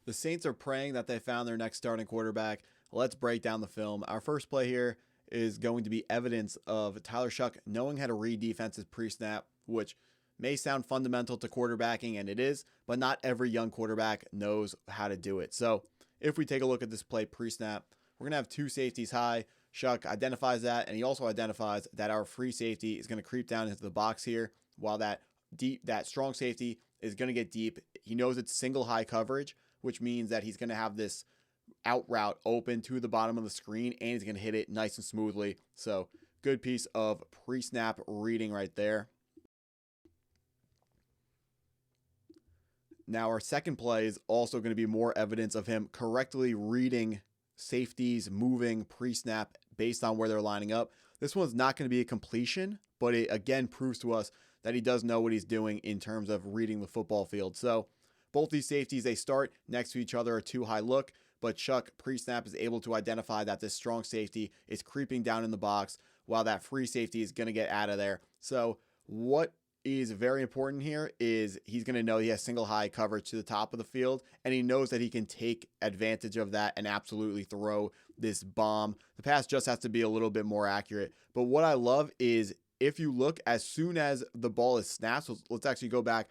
The Saints are praying that they found their next starting quarterback. Let's break down the film. Our first play here is going to be evidence of Tyler Shough knowing how to read defenses pre-snap, which may sound fundamental to quarterbacking, and it is, but not every young quarterback knows how to do it. So if we take a look at this play pre-snap, we're going to have two safeties high. Shough identifies that, and he also identifies that our free safety is going to creep down into the box here, while that strong safety is going to get deep. He knows it's single high coverage, which means that he's going to have this out route open to the bottom of the screen, and he's going to hit it nice and smoothly. So good piece of pre-snap reading right there. Now our second play is also going to be more evidence of him correctly reading safeties moving pre-snap based on where they're lining up. This one's not going to be a completion, but it again proves to us that he does know what he's doing in terms of reading the football field. So both these safeties, they start next to each other, a too high look, but Shough pre-snap is able to identify that this strong safety is creeping down in the box while that free safety is going to get out of there. So what is very important here is he's going to know he has single high coverage to the top of the field, and he knows that he can take advantage of that and absolutely throw this bomb. The pass just has to be a little bit more accurate. But what I love is if you look, as soon as the ball is snapped, so let's actually go back.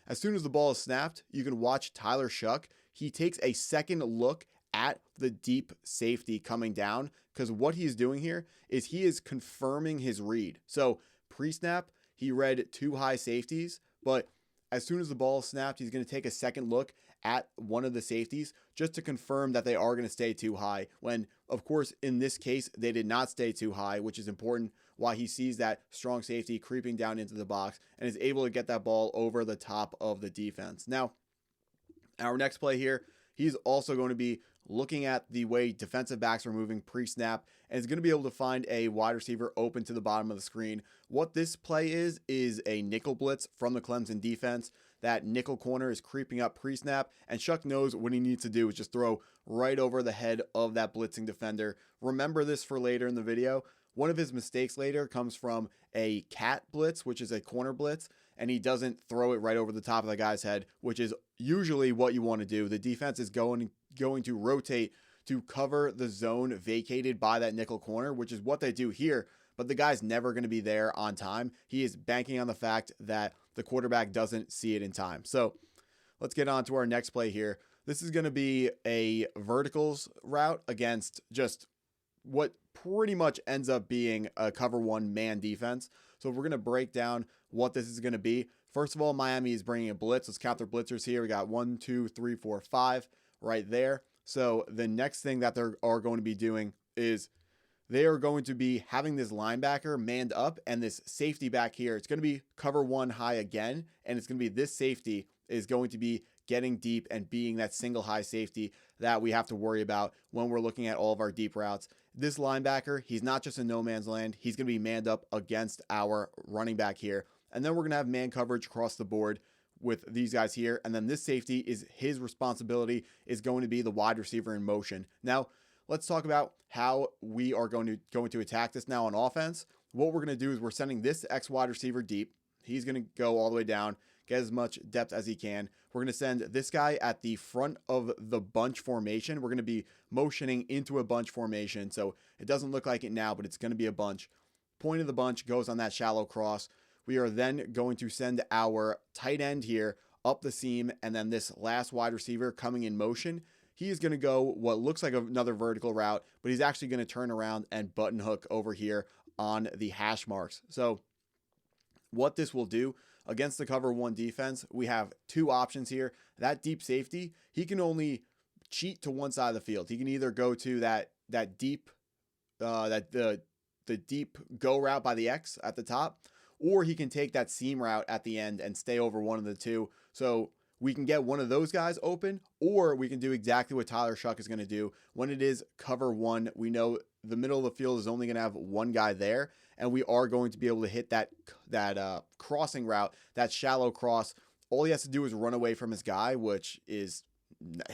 As soon as the ball is snapped, you can watch Tyler Shough. He takes a second look at the deep safety coming down, because what he's doing here is he is confirming his read. So pre-snap, he read two high safeties, but as soon as the ball is snapped, he's going to take a second look at one of the safeties just to confirm that they are going to stay too high, when, of course, in this case, they did not stay too high, which is important why he sees that strong safety creeping down into the box and is able to get that ball over the top of the defense. Now, our next play here, he's also going to be looking at the way defensive backs are moving pre-snap, and is going to be able to find a wide receiver open to the bottom of the screen. What this play is a nickel blitz from the Clemson defense. That nickel corner is creeping up pre-snap, and Shough knows what he needs to do is just throw right over the head of that blitzing defender. Remember this for later in the video. One of his mistakes later comes from a cat blitz, which is a corner blitz, and he doesn't throw it right over the top of the guy's head, which is usually what you want to do. The defense is going to rotate to cover the zone vacated by that nickel corner, which is what they do here, but the guy's never going to be there on time. He is banking on the fact that the quarterback doesn't see it in time. So let's get on to our next play here. This is going to be a verticals route against just what pretty much ends up being a cover one man defense. So we're going to break down what this is going to be. First of all, Miami is bringing a blitz. Let's count their blitzers here. We got 1, 2, 3, 4, 5 right there. So the next thing that they are going to be doing is they are going to be having this linebacker manned up, and this safety back here, it's going to be cover one high again, and it's going to be this safety is going to be getting deep and being that single high safety that we have to worry about when we're looking at all of our deep routes. This linebacker, he's not just in no man's land. He's going to be manned up against our running back here. And then we're going to have man coverage across the board with these guys here. And then this safety is his responsibility is going to be the wide receiver in motion. Now, let's talk about how we are going to attack this now on offense. What we're going to do is we're sending this X wide receiver deep. He's going to go all the way down, get as much depth as he can. We're going to send this guy at the front of the bunch formation. We're going to be motioning into a bunch formation. So it doesn't look like it now, but it's going to be a bunch. Point of the bunch goes on that shallow cross. We are then going to send our tight end here up the seam, and then this last wide receiver coming in motion. He is going to go what looks like another vertical route, but he's actually going to turn around and button hook over here on the hash marks. So what this will do against the cover one defense, we have two options here. That deep safety, he can only cheat to one side of the field. He can either go to that deep, the deep go route by the X at the top, or he can take that seam route at the end and stay over one of the two. So we can get one of those guys open, or we can do exactly what Tyler Shough is going to do. When it is cover one, we know the middle of the field is only going to have one guy there, and we are going to be able to hit that crossing route, that shallow cross. All he has to do is run away from his guy,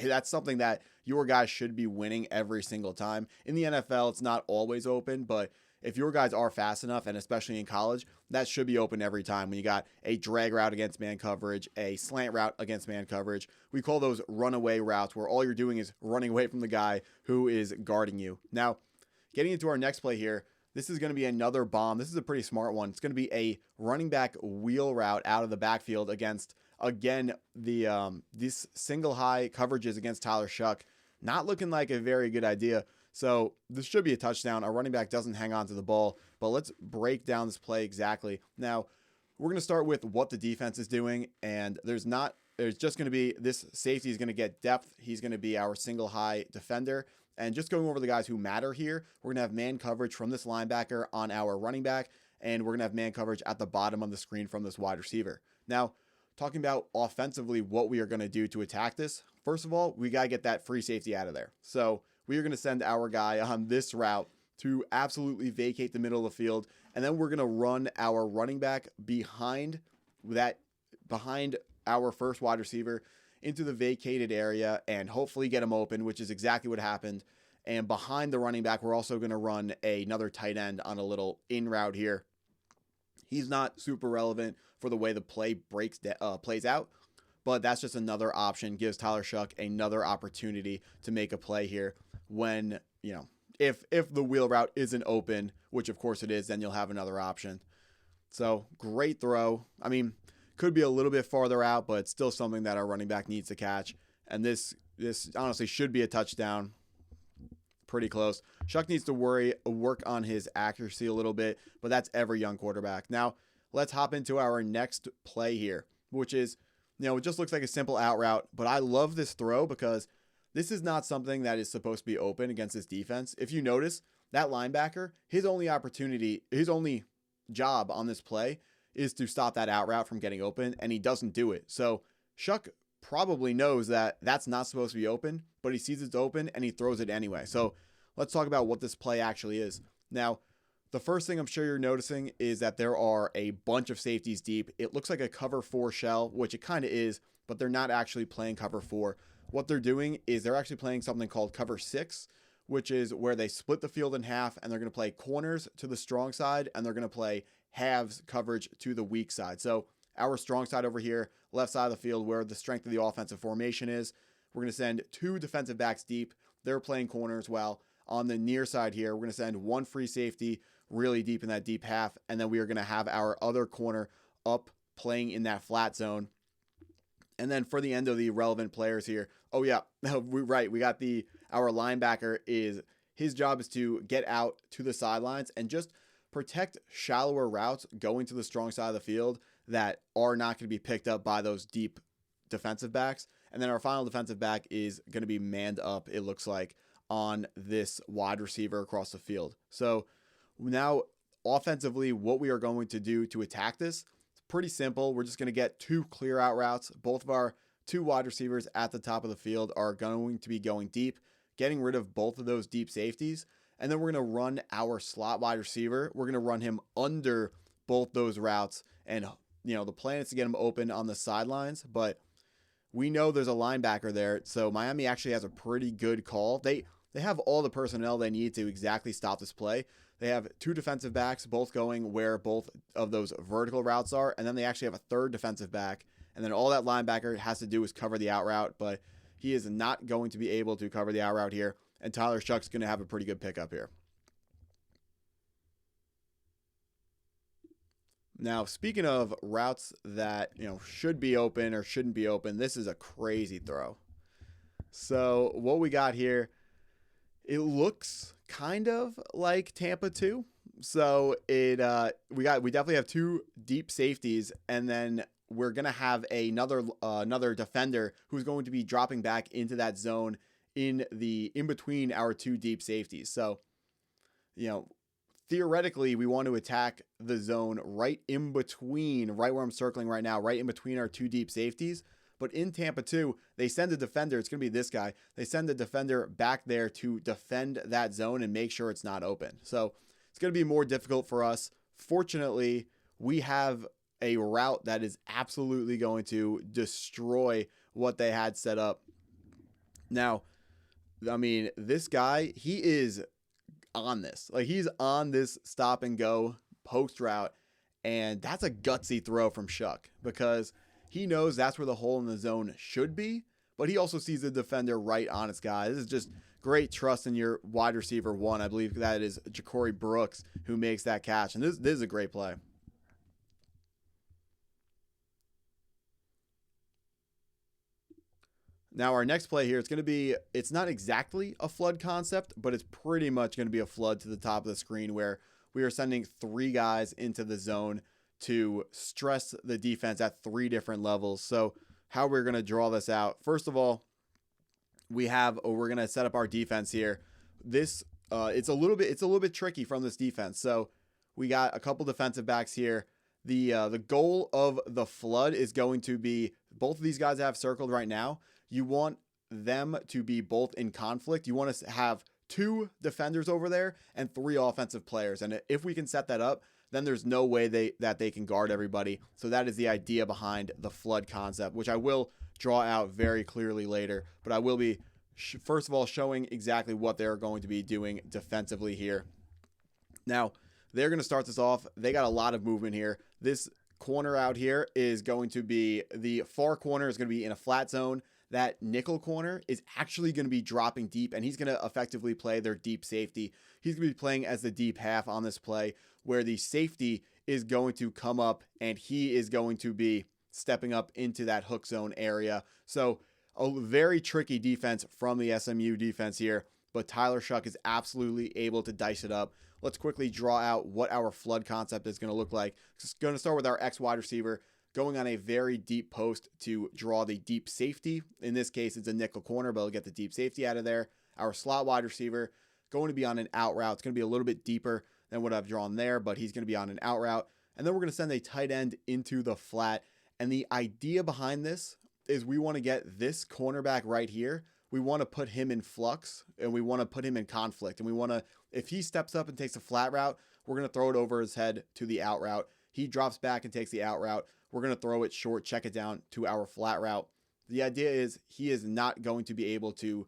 that's something that your guy should be winning every single time. In the NFL, it's not always open, but if your guys are fast enough, and especially in college, that should be open every time. When you got a drag route against man coverage, a slant route against man coverage, we call those runaway routes, where all you're doing is running away from the guy who is guarding you. Now, getting into our next play here, this is going to be another bomb. This is a pretty smart one. It's going to be a running back wheel route out of the backfield against, again, this single high coverages against Tyler Shough. Not looking like a very good idea. So this should be a touchdown. Our running back doesn't hang on to the ball, but let's break down this play exactly. Now, we're going to start with what the defense is doing, and there's just going to be, this safety is going to get depth. He's going to be our single high defender. And just going over the guys who matter here, we're going to have man coverage from this linebacker on our running back, and we're going to have man coverage at the bottom of the screen from this wide receiver. Now, talking about offensively what we are going to do to attack this, first of all, we got to get that free safety out of there. So we are going to send our guy on this route to absolutely vacate the middle of the field, and then we're going to run our running back behind our first wide receiver into the vacated area and hopefully get him open, which is exactly what happened. And behind the running back, we're also going to run another tight end on a little in route here. He's not super relevant for the way the play plays out, but that's just another option. Gives Tyler Shough another opportunity to make a play here when, if the wheel route isn't open, which of course it is, then you'll have another option. So great throw. I mean, could be a little bit farther out, but it's still something that our running back needs to catch. And this honestly should be a touchdown. Pretty close. Shough needs to work on his accuracy a little bit, but that's every young quarterback. Now, let's hop into our next play here, which is, it just looks like a simple out route, but I love this throw because this is not something that is supposed to be open against this defense. If you notice, that linebacker, his only job on this play is to stop that out route from getting open, and he doesn't do it. So Shough probably knows that that's not supposed to be open, but he sees it's open and he throws it anyway. So let's talk about what this play actually is. Now, the first thing I'm sure you're noticing is that there are a bunch of safeties deep. It looks like a cover 4 shell, which it kind of is, but they're not actually playing cover 4. What they're doing is they're actually playing something called cover 6, which is where they split the field in half, and they're going to play corners to the strong side, and they're going to play halves coverage to the weak side. So our strong side over here, left side of the field, where the strength of the offensive formation is, we're going to send 2 defensive backs deep. They're playing corners, while on the near side here, we're going to send 1 free safety really deep in that deep half, and then we are going to have our other corner up playing in that flat zone. And then for the end of the relevant players here, oh yeah, right, we got our linebacker his job is to get out to the sidelines and just protect shallower routes going to the strong side of the field that are not going to be picked up by those deep defensive backs. And then our final defensive back is going to be manned up, it looks like, on this wide receiver across the field. So now offensively, what we are going to do to attack this, it's pretty simple. We're just going to get 2 clear out routes. Both of our 2 wide receivers at the top of the field are going to be going deep, getting rid of both of those deep safeties. And then we're going to run our slot wide receiver. We're going to run him under both those routes. And, the plan is to get him open on the sidelines, but we know there's a linebacker there. So Miami actually has a pretty good call. They have all the personnel they need to exactly stop this play. They have 2 defensive backs, both going where both of those vertical routes are. And then they actually have a 3rd defensive back. And then all that linebacker has to do is cover the out route, but he is not going to be able to cover the out route here. And Tyler Shough's going to have a pretty good pickup here. Now, speaking of routes that, should be open or shouldn't be open, this is a crazy throw. So what we got here, it looks kind of like Tampa 2. So we definitely have 2 deep safeties, and then we're going to have another defender who's going to be dropping back into that zone in between our 2 deep safeties. So, theoretically, we want to attack the zone right where I'm circling right now, right in between our 2 deep safeties. But in Tampa 2, they send a defender. It's going to be this guy. They send the defender back there to defend that zone and make sure it's not open. So it's going to be more difficult for us. Fortunately, we have a route that is absolutely going to destroy what they had set up. Now, I mean, this guy, he is on this. Like, he's on this stop and go post route, and that's a gutsy throw from Shough because he knows that's where the hole in the zone should be, but he also sees the defender right on its guy. This is just great trust in your wide receiver one. I believe that is Ja'Cory Brooks who makes that catch, and this is a great play. Now, our next play here, it's not exactly a flood concept, but it's pretty much going to be a flood to the top of the screen where we are sending 3 guys into the zone to stress the defense at 3 different levels. So how we're going to draw this out. First of all, we're going to set up our defense here. This, it's a little bit tricky from this defense. So we got a couple defensive backs here. The goal of the flood is going to be both of these guys I have circled right now. You want them to be both in conflict. You want to have 2 defenders over there and 3 offensive players. And if we can set that up, then there's no way that they can guard everybody. So that is the idea behind the flood concept, which I will draw out very clearly later. But I will be, first of all, showing exactly what they're going to be doing defensively here. Now, they're going to start this off. They got a lot of movement here. This corner out here is going to be, the far corner is going to be in a flat zone. That nickel corner is actually going to be dropping deep, and he's going to effectively play their deep safety. He's going to be playing as the deep half on this play, where the safety is going to come up, and he is going to be stepping up into that hook zone area. So a very tricky defense from the SMU defense here, but Tyler Shough is absolutely able to dice it up. Let's quickly draw out what our flood concept is going to look like. It's going to start with our X wide receiver going on a very deep post to draw the deep safety. In this case, it's a nickel corner, but it'll get the deep safety out of there. Our slot wide receiver going to be on an out route. It's going to be a little bit deeper than what I've drawn there, but he's going to be on an out route. And then we're going to send a tight end into the flat. And the idea behind this is we want to get this cornerback right here. We want to put him in flux, and we want to put him in conflict. And we want to, if he steps up and takes a flat route, we're going to throw it over his head to the out route. He drops back and takes the out route. We're going to throw it short, check it down to our flat route. The idea is he is not going to be able to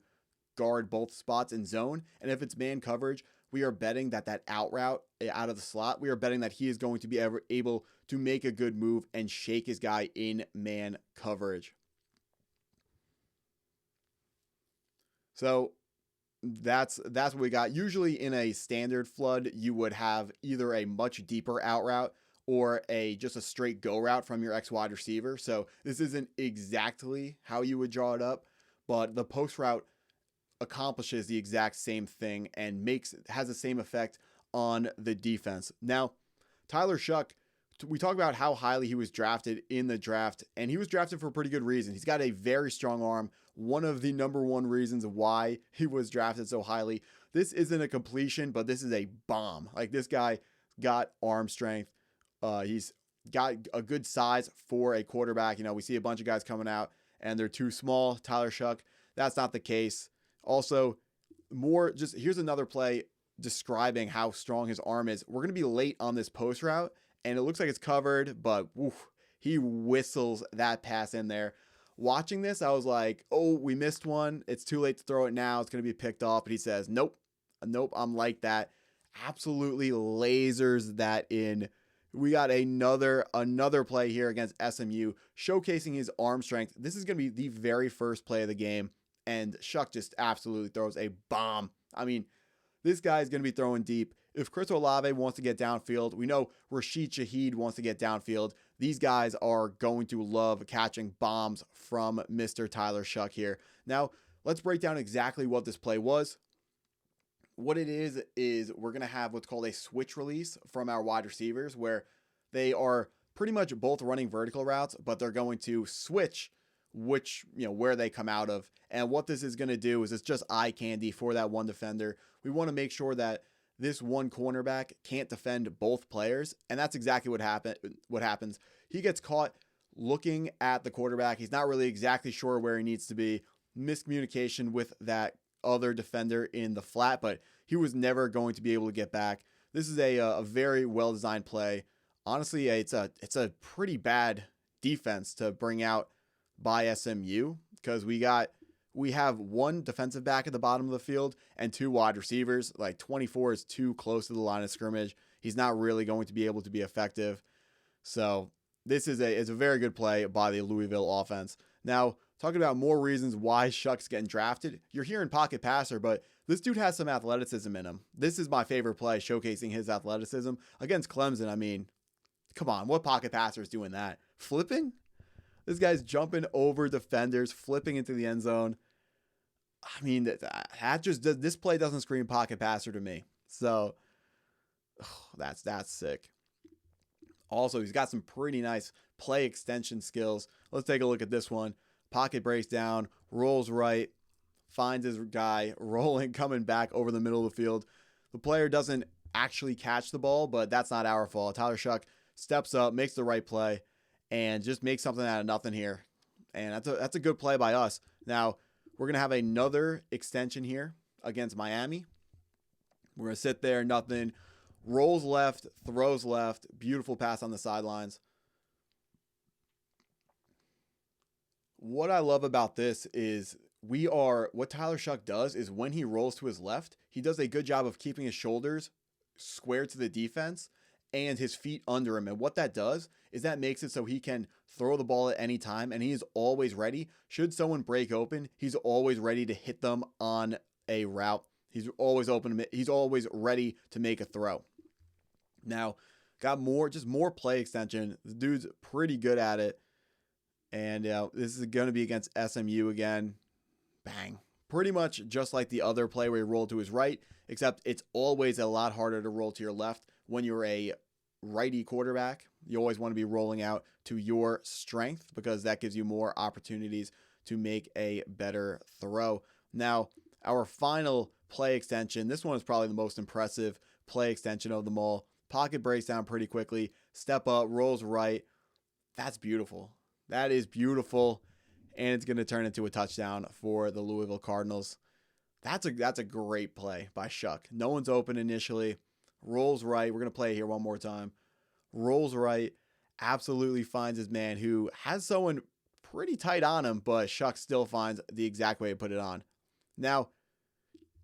guard both spots in zone. And if it's man coverage, we are betting that out route out of the slot, we are betting that he is going to be able to make a good move and shake his guy in man coverage. So that's what we got. Usually in a standard flood, you would have either a much deeper out route or just a straight go route from your X wide receiver. So this isn't exactly how you would draw it up, but the post route accomplishes the exact same thing and has the same effect on the defense. Now, Tyler Shough, we talk about how highly he was drafted in the draft, and he was drafted for a pretty good reason. He's got a very strong arm. One of the number 1 reasons why he was drafted so highly. This isn't a completion, but this is a bomb. Like, this guy got arm strength. He's got a good size for a quarterback. You know, we see a bunch of guys coming out and they're too small. Tyler Shough, that's not the case. Also, here's another play describing how strong his arm is. We're going to be late on this post route, and it looks like it's covered, but he whistles that pass in there. Watching this, I was like, oh, we missed one. It's too late to throw it now. It's going to be picked off. But he says, nope, I'm like that. Absolutely lasers that in. We got another play here against SMU, showcasing his arm strength. This is going to be the very first play of the game, and Shough just absolutely throws a bomb. I mean, this guy is going to be throwing deep. If Chris Olave wants to get downfield, we know Rashid Shaheed wants to get downfield. These guys are going to love catching bombs from Mr. Tyler Shough here. Now, let's break down exactly what this play was. What it is we're going to have what's called a switch release from our wide receivers, where they are pretty much both running vertical routes, but they're going to switch where they come out of. And what this is going to do is it's just eye candy for that one defender. We want to make sure that this one cornerback can't defend both players, and that's exactly what happens. He gets caught looking at the quarterback. He's not really exactly sure where he needs to be. Miscommunication with that other defender in the flat, but he was never going to be able to get back. This is a very well-designed play. Honestly, it's a pretty bad defense to bring out by SMU, because we got we have one defensive back at the bottom of the field and 2 wide receivers. Like 24 is too close to the line of scrimmage. He's not really going to be able to be effective. So this is a very good play by the Louisville offense. Now, talking about more reasons why Shough's getting drafted, you're hearing pocket passer, but this dude has some athleticism in him. This is my favorite play, showcasing his athleticism against Clemson. I mean, come on, what pocket passer is doing that? Flipping? This guy's jumping over defenders, flipping into the end zone. I mean, this play doesn't scream pocket passer to me. So that's sick. Also, he's got some pretty nice play extension skills. Let's take a look at this one. Pocket breaks down, rolls right, finds his guy, rolling, coming back over the middle of the field. The player doesn't actually catch the ball, but that's not our fault. Tyler Shough steps up, makes the right play, and just makes something out of nothing here. And that's a good play by us. Now, we're going to have another extension here against Miami. We're going to sit there, nothing. Rolls left, throws left. Beautiful pass on the sidelines. What I love about this is what Tyler Shough does is when he rolls to his left, he does a good job of keeping his shoulders square to the defense and his feet under him. And what that does is that makes it so he can throw the ball at any time, and he is always ready. Should someone break open, he's always ready to hit them on a route. He's always open. He's always ready to make a throw. Now, got more play extension. The dude's pretty good at it. And this is going to be against SMU again. Bang. Pretty much just like the other play where he rolled to his right, except it's always a lot harder to roll to your left when you're a righty quarterback. You always want to be rolling out to your strength because that gives you more opportunities to make a better throw. Now, our final play extension, this one is probably the most impressive play extension of them all. Pocket breaks down pretty quickly, step up, rolls right. That's beautiful. That is beautiful, and it's going to turn into a touchdown for the Louisville Cardinals. That's a great play by Shough. No one's open initially. Rolls right. We're going to play it here one more time. Rolls right. Absolutely finds his man who has someone pretty tight on him, but Shough still finds the exact way to put it on. Now,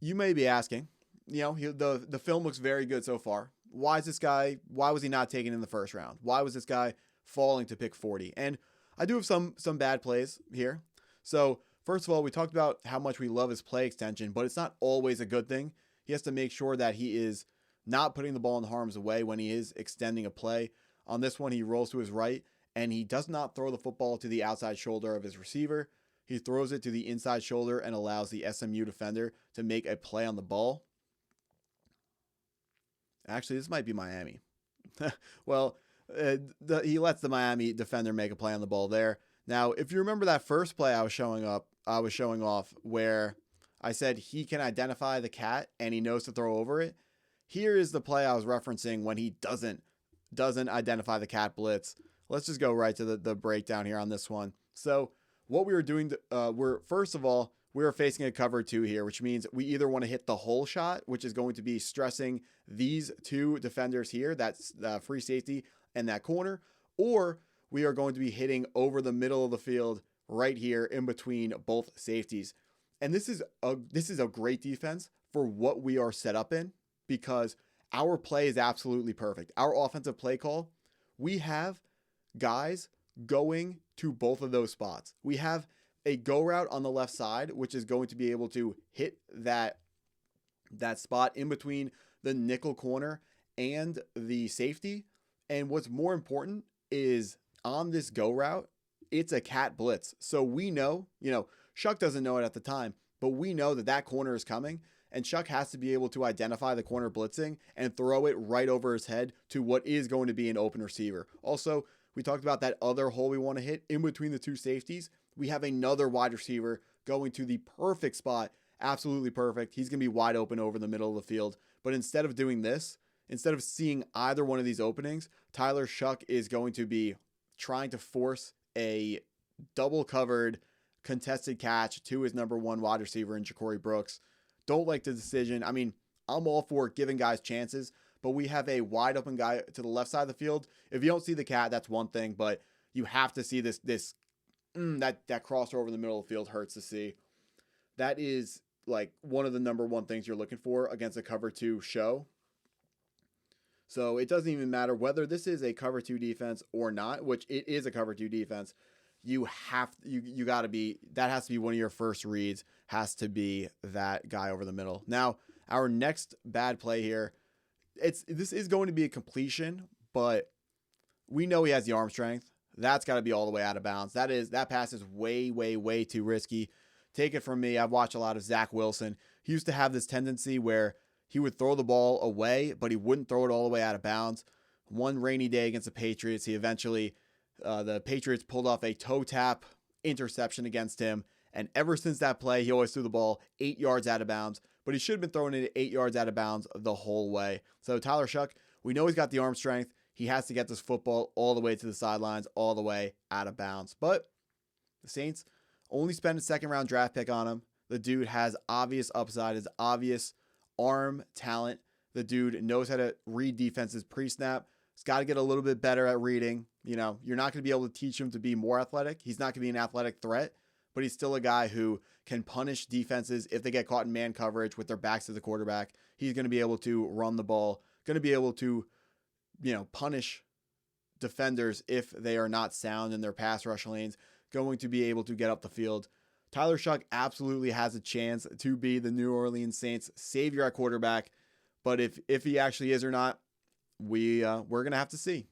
you may be asking, the film looks very good so far. Why was he not taken in the first round? Why was this guy falling to pick 40? And I do have some bad plays here. So first of all, we talked about how much we love his play extension, but it's not always a good thing. He has to make sure that he is not putting the ball in harm's way when he is extending a play. On this one, he rolls to his right, and he does not throw the football to the outside shoulder of his receiver. He throws it to the inside shoulder and allows the SMU defender to make a play on the ball. Actually, this might be Miami. Well, he lets the Miami defender make a play on the ball there. Now, if you remember that first play I was showing off where I said he can identify the cat and he knows to throw over it. Here is the play I was referencing when he doesn't identify the cat blitz. Let's just go right to the breakdown here on this one. So what we were doing, we were facing a cover 2 here, which means we either want to hit the hole shot, which is going to be stressing these 2 defenders here, that's the free safety and that corner, or we are going to be hitting over the middle of the field right here in between both safeties. And this is a great defense for what we are set up in because our play is absolutely perfect. Our offensive play call, we have guys going to both of those spots. We have a go route on the left side, which is going to be able to hit that spot in between the nickel corner and the safety. And what's more important is on this go route, it's a cat blitz. So we know, Shough doesn't know it at the time, but we know that corner is coming, and Shough has to be able to identify the corner blitzing and throw it right over his head to what is going to be an open receiver. Also, we talked about that other hole we want to hit in between the 2 safeties. We have another wide receiver going to the perfect spot, absolutely perfect. He's going to be wide open over the middle of the field. But instead of doing this, instead of seeing either one of these openings, Tyler Shough is going to be trying to force a double covered contested catch to his number 1 wide receiver in Ja'Cory Brooks. Don't like the decision. I mean, I'm all for giving guys chances, but we have a wide open guy to the left side of the field. If you don't see the cat, that's one thing, but you have to see that crossover in the middle of the field hurts to see. that is like one of the number one things you're looking for against a cover 2 show. So it doesn't even matter whether this is a cover 2 defense or not, which it is a cover 2 defense. You got to be, that has to be one of your first reads, has to be that guy over the middle. Now, our next bad play here, this is going to be a completion, but we know he has the arm strength. That's got to be all the way out of bounds. That pass is way, way, way too risky. Take it from me. I've watched a lot of Zach Wilson. He used to have this tendency where he would throw the ball away, but he wouldn't throw it all the way out of bounds. One rainy day against the Patriots, the Patriots pulled off a toe tap interception against him. And ever since that play, he always threw the ball 8 yards out of bounds, but he should have been throwing it 8 yards out of bounds the whole way. So Tyler Shough, we know he's got the arm strength. He has to get this football all the way to the sidelines, all the way out of bounds. But the Saints only spent a second-round draft pick on him. The dude has obvious upside, his obvious arm talent. The dude knows how to read defenses pre-snap. He's got to get a little bit better at reading. You're not going to be able to teach him to be more athletic. He's not going to be an athletic threat, but he's still a guy who can punish defenses if they get caught in man coverage with their backs to the quarterback. He's going to be able to run the ball, going to be able to punish defenders if they are not sound in their pass rush lanes, going to be able to get up the field. Tyler Shough absolutely has a chance to be the New Orleans Saints savior at quarterback, but if he actually is or not, we're going to have to see.